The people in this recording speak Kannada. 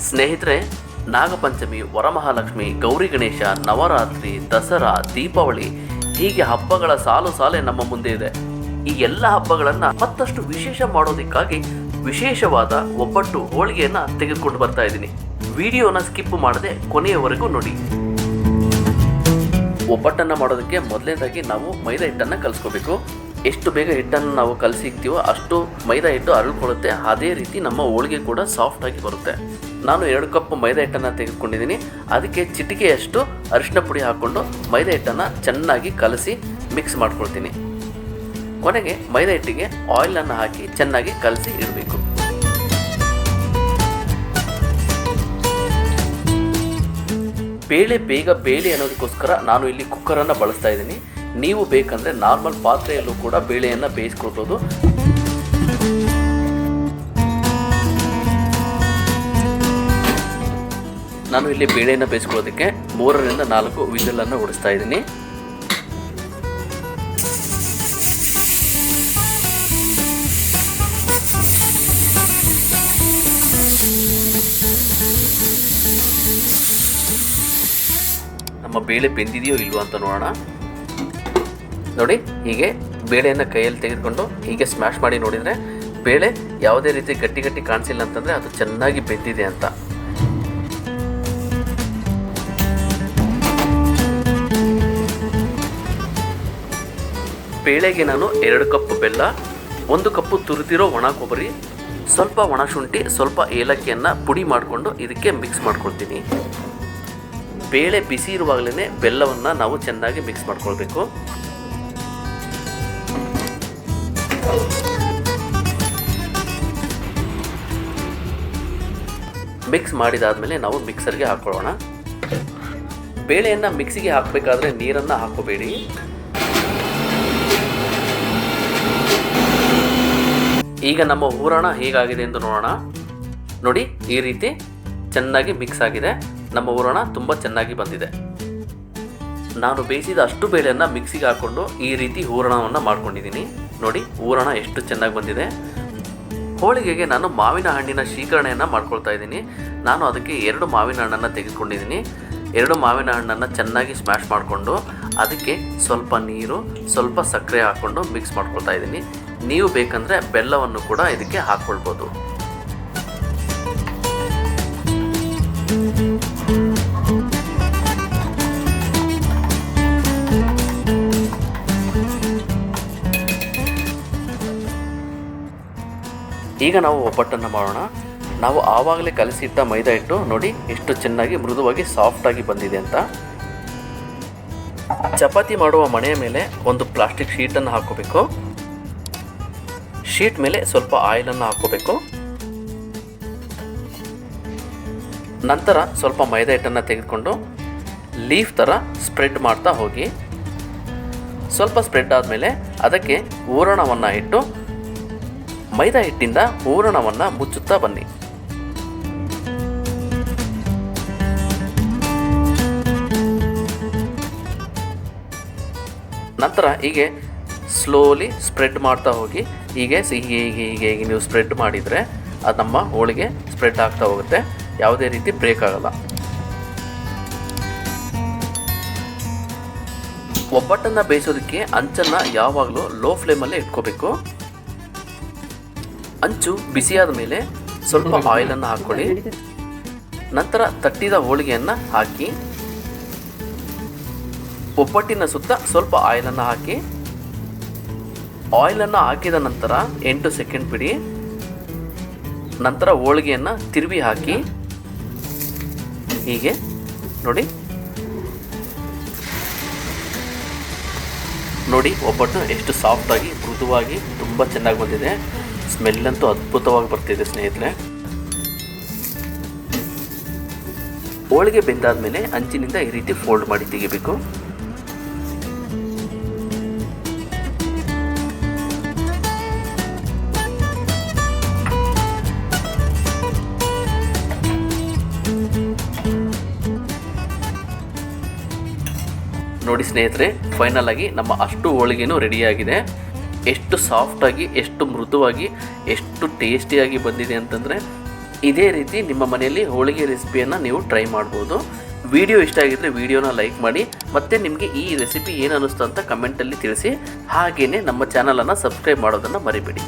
ಸ್ನೇಹಿತರೆ, ನಾಗಪಂಚಮಿ, ವರಮಹಾಲಕ್ಷ್ಮಿ, ಗೌರಿ ಗಣೇಶ, ನವರಾತ್ರಿ, ದಸರಾ, ದೀಪಾವಳಿ ಹೀಗೆ ಹಬ್ಬಗಳ ಸಾಲು ಸಾಲೆ ನಮ್ಮ ಮುಂದೆ ಇದೆ. ಈ ಎಲ್ಲ ಹಬ್ಬಗಳನ್ನು ಮತ್ತಷ್ಟು ವಿಶೇಷ ಮಾಡೋದಕ್ಕಾಗಿ ವಿಶೇಷವಾದ ಒಬ್ಬಟ್ಟು ಹೋಳಿಗೆಯನ್ನು ತೆಗೆದುಕೊಂಡು ಬರ್ತಾ ಇದ್ದೀನಿ. ವಿಡಿಯೋನ ಸ್ಕಿಪ್ ಮಾಡದೆ ಕೊನೆಯವರೆಗೂ ನೋಡಿ. ಒಬ್ಬಟ್ಟನ್ನು ಮಾಡೋದಕ್ಕೆ ಮೊದಲನೇದಾಗಿ ನಾವು ಮೈದಾ ಹಿಟ್ಟನ್ನು ಕಲಿಸ್ಕೋಬೇಕು. ಎಷ್ಟು ಬೇಗ ಹಿಟ್ಟನ್ನು ನಾವು ಕಲಸಿ ಇಕ್ತೀವೋ ಅಷ್ಟು ಮೈದಾ ಹಿಟ್ಟು ಅರಳ್ಕೊಳ್ಳುತ್ತೆ. ಅದೇ ರೀತಿ ನಮ್ಮ ಹೋಳಿಗೆ ಕೂಡ ಸಾಫ್ಟಾಗಿ ಬರುತ್ತೆ. ನಾನು 2 ಕಪ್ ಮೈದಾ ಹಿಟ್ಟನ್ನು ತೆಗೆದುಕೊಂಡಿದ್ದೀನಿ. ಅದಕ್ಕೆ ಚಿಟಿಕೆಯಷ್ಟು ಅರಿಶಿನ ಪುಡಿ ಹಾಕ್ಕೊಂಡು ಮೈದಾ ಹಿಟ್ಟನ್ನು ಚೆನ್ನಾಗಿ ಕಲಸಿ ಮಿಕ್ಸ್ ಮಾಡ್ಕೊಳ್ತೀನಿ. ಕೊನೆಗೆ ಮೈದಾ ಹಿಟ್ಟಿಗೆ ಆಯಿಲನ್ನು ಹಾಕಿ ಚೆನ್ನಾಗಿ ಕಲಸಿ ಇಡಬೇಕು. ಬೇಳೆ ಬೇಗ ಬೇಳೆ ಅನ್ನೋದಕ್ಕೋಸ್ಕರ ನಾನು ಇಲ್ಲಿ ಕುಕ್ಕರನ್ನು ಬಳಸ್ತಾ ಇದ್ದೀನಿ. ನೀವು ಬೇಕಂದರೆ ನಾರ್ಮಲ್ ಪಾತ್ರೆಯಲ್ಲೂ ಕೂಡ ಬೇಳೆಯನ್ನು ಬೇಯಿಸ್ಕೊಳ್ಬೋದು. ನಾನು ಇಲ್ಲಿ ಬೇಳೆಯನ್ನು ಬೇಯಿಸ್ಕೊಳ್ಳೋದಕ್ಕೆ 3 ರಿಂದ 4 ವಿಷಲನ್ನು ಹೊಡಿಸ್ತಾ ಇದ್ದೀನಿ. ನಮ್ಮ ಬೇಳೆ ಬೆಂದಿದೆಯೋ ಇಲ್ವೋ ಅಂತ ನೋಡೋಣ. ನೋಡಿ, ಹೀಗೆ ಬೇಳೆಯನ್ನು ಕೈಯಲ್ಲಿ ತೆಗೆದುಕೊಂಡು ಹೀಗೆ ಸ್ಮ್ಯಾಶ್ ಮಾಡಿ ನೋಡಿದರೆ ಬೇಳೆ ಯಾವುದೇ ರೀತಿ ಗಟ್ಟಿ ಗಟ್ಟಿ ಕಾಣಿಸಿಲ್ಲ ಅಂತಂದರೆ ಅದು ಚೆನ್ನಾಗಿ ಬೆಂದಿದೆ ಅಂತ. ಬೇಳೆಗೆ ನಾನು 2 ಕಪ್ ಬೆಲ್ಲ, 1 ಕಪ್ಪು ತುರಿದಿರೋ ಒಣ ಕೊಬ್ಬರಿ, ಸ್ವಲ್ಪ ಒಣ ಶುಂಠಿ, ಸ್ವಲ್ಪ ಏಲಕ್ಕಿಯನ್ನು ಪುಡಿ ಮಾಡಿಕೊಂಡು ಇದಕ್ಕೆ ಮಿಕ್ಸ್ ಮಾಡ್ಕೊಳ್ತೀನಿ. ಬೇಳೆ ಬಿಸಿ ಇರುವಾಗಲೇ ಬೆಲ್ಲವನ್ನು ನಾವು ಚೆನ್ನಾಗಿ ಮಿಕ್ಸ್ ಮಾಡ್ಕೊಳ್ಬೇಕು. ಮಿಕ್ಸ್ ಮಾಡಿದಾದ್ಮೇಲೆ ನಾವು ಮಿಕ್ಸರ್ಗೆ ಹಾಕೊಳ್ಳೋಣ. ಬೇಳೆಯನ್ನು ಮಿಕ್ಸಿಗೆ ಹಾಕಬೇಕಾದ್ರೆ ನೀರನ್ನು ಹಾಕೋಬೇಡಿ. ಈಗ ನಮ್ಮ ಹೂರಣ ಹೇಗಾಗಿದೆ ಎಂದು ನೋಡೋಣ. ನೋಡಿ, ಈ ರೀತಿ ಚೆನ್ನಾಗಿ ಮಿಕ್ಸ್ ಆಗಿದೆ. ನಮ್ಮ ಹೂರಣ ತುಂಬ ಚೆನ್ನಾಗಿ ಬಂದಿದೆ. ನಾನು ಬೇಯಿಸಿದ ಅಷ್ಟು ಬೇಳೆಯನ್ನು ಮಿಕ್ಸಿಗೆ ಹಾಕ್ಕೊಂಡು ಈ ರೀತಿ ಹೂರಣವನ್ನು ಮಾಡ್ಕೊಂಡಿದ್ದೀನಿ. ನೋಡಿ, ಹೂರಣ ಎಷ್ಟು ಚೆನ್ನಾಗಿ ಬಂದಿದೆ. ಹೋಳಿಗೆಗೆ ನಾನು ಮಾವಿನ ಹಣ್ಣಿನ ಶೀಕರಣೆಯನ್ನು ಮಾಡ್ಕೊಳ್ತಾ ಇದ್ದೀನಿ. ನಾನು ಅದಕ್ಕೆ 2 ಮಾವಿನ ಹಣ್ಣನ್ನು ತೆಗೆದುಕೊಂಡಿದ್ದೀನಿ. 2 ಮಾವಿನ ಹಣ್ಣನ್ನು ಚೆನ್ನಾಗಿ ಸ್ಮ್ಯಾಶ್ ಮಾಡಿಕೊಂಡು ಅದಕ್ಕೆ ಸ್ವಲ್ಪ ನೀರು, ಸ್ವಲ್ಪ ಸಕ್ಕರೆ ಹಾಕ್ಕೊಂಡು ಮಿಕ್ಸ್ ಮಾಡ್ಕೊಳ್ತಾ ಇದ್ದೀನಿ. ನೀವು ಬೇಕಂದರೆ ಬೆಲ್ಲವನ್ನು ಕೂಡ ಇದಕ್ಕೆ ಹಾಕ್ಕೊಳ್ಬೋದು. ಈಗ ನಾವು ಒಬ್ಬಟ್ಟನ್ನು ಮಾಡೋಣ. ನಾವು ಆವಾಗಲೇ ಕಲಸಿಟ್ಟ ಮೈದಾ ಹಿಟ್ಟು ನೋಡಿ ಎಷ್ಟು ಚೆನ್ನಾಗಿ ಮೃದುವಾಗಿ ಸಾಫ್ಟಾಗಿ ಬಂದಿದೆ ಅಂತ. ಚಪಾತಿ ಮಾಡುವ ಮಣೆಯ ಮೇಲೆ ಒಂದು ಪ್ಲಾಸ್ಟಿಕ್ ಶೀಟನ್ನು ಹಾಕೋಬೇಕು. ಶೀಟ್ ಮೇಲೆ ಸ್ವಲ್ಪ ಆಯಿಲನ್ನು ಹಾಕೋಬೇಕು. ನಂತರ ಸ್ವಲ್ಪ ಮೈದಾ ಹಿಟ್ಟನ್ನು ತೆಗೆದುಕೊಂಡು ಲೀಫ್ ಥರ ಸ್ಪ್ರೆಡ್ ಮಾಡ್ತಾ ಹೋಗಿ. ಸ್ವಲ್ಪ ಸ್ಪ್ರೆಡ್ ಆದಮೇಲೆ ಅದಕ್ಕೆ ಹೂರಣವನ್ನು ಇಟ್ಟು ಮೈದಾ ಹಿಟ್ಟಿಂದ ಹೂರಣವನ್ನು ಮುಚ್ಚುತ್ತಾ ಬನ್ನಿ. ನಂತರ ಹೀಗೆ ಸ್ಲೋಲಿ ಸ್ಪ್ರೆಡ್ ಮಾಡ್ತಾ ಹೋಗಿ. ಹೀಗೆ ಹೀಗೆ ನೀವು ಸ್ಪ್ರೆಡ್ ಮಾಡಿದರೆ ಅದು ನಮ್ಮ ಹೋಳಿಗೆ ಸ್ಪ್ರೆಡ್ ಆಗ್ತಾ ಹೋಗುತ್ತೆ. ಯಾವುದೇ ರೀತಿ ಬ್ರೇಕ್ ಆಗಲ್ಲ. ಒಬ್ಬಟ್ಟನ್ನು ಬೇಯಿಸೋದಕ್ಕೆ ಅಂಚನ್ನು ಯಾವಾಗಲೂ ಲೋ ಫ್ಲೇಮಲ್ಲೇ ಇಟ್ಕೋಬೇಕು. ಅಂಚು ಬಿಸಿಯಾದ ಮೇಲೆ ಸ್ವಲ್ಪ ಆಯಿಲನ್ನು ಹಾಕ್ಕೊಳ್ಳಿ. ನಂತರ ತಟ್ಟಿದ ಹೋಳಿಗೆಯನ್ನು ಹಾಕಿ ಒಬ್ಬಟ್ಟಿನ ಸುತ್ತ ಸ್ವಲ್ಪ ಆಯಿಲನ್ನು ಹಾಕಿ. ಆಯಿಲನ್ನು ಹಾಕಿದ ನಂತರ 8 ಸೆಕೆಂಡ್ ಬಿಡಿ. ನಂತರ ಹೋಳಿಗೆಯನ್ನು ತಿರುವಿ ಹಾಕಿ. ಹೀಗೆ ನೋಡಿ ಒಬ್ಬಟ್ಟು ಎಷ್ಟು ಸಾಫ್ಟಾಗಿ ಮೃದುವಾಗಿ ತುಂಬ ಚೆನ್ನಾಗಿ ಬಂದಿದೆ. ಸ್ಮೆಲ್ಲಂತೂ ಅದ್ಭುತವಾಗಿ ಬರ್ತಿದೆ ಸ್ನೇಹಿತರೆ. ಹೋಳಿಗೆ ಬೆಂದಾದ್ಮೇಲೆ ಅಂಚಿನಿಂದ ಈ ರೀತಿ ಫೋಲ್ಡ್ ಮಾಡಿ ತೆಗಿಬೇಕು. ನೋಡಿ ಸ್ನೇಹಿತರೆ, ಫೈನಲ್ ಆಗಿ ನಮ್ಮ ಅಷ್ಟು ಹೋಳಿಗೆನೂ ರೆಡಿಯಾಗಿದೆ. ಎಷ್ಟು ಸಾಫ್ಟಾಗಿ, ಎಷ್ಟು ಮೃದುವಾಗಿ, ಎಷ್ಟು ಟೇಸ್ಟಿಯಾಗಿ ಬಂದಿದೆ ಅಂತಂದರೆ ಇದೇ ರೀತಿ ನಿಮ್ಮ ಮನೆಯಲ್ಲಿ ಹೋಳಿಗೆ ರೆಸಿಪಿಯನ್ನು ನೀವು ಟ್ರೈ ಮಾಡ್ಬೋದು. ವಿಡಿಯೋ ಇಷ್ಟ ಆಗಿದ್ದರೆ ವಿಡಿಯೋನ ಲೈಕ್ ಮಾಡಿ, ಮತ್ತು ನಿಮಗೆ ಈ ರೆಸಿಪಿ ಏನು ಅನ್ನಿಸ್ತು ಅಂತ ಕಮೆಂಟಲ್ಲಿ ತಿಳಿಸಿ. ಹಾಗೆಯೇ ನಮ್ಮ ಚಾನಲನ್ನು ಸಬ್ಸ್ಕ್ರೈಬ್ ಮಾಡೋದನ್ನು ಮರಿಬೇಡಿ.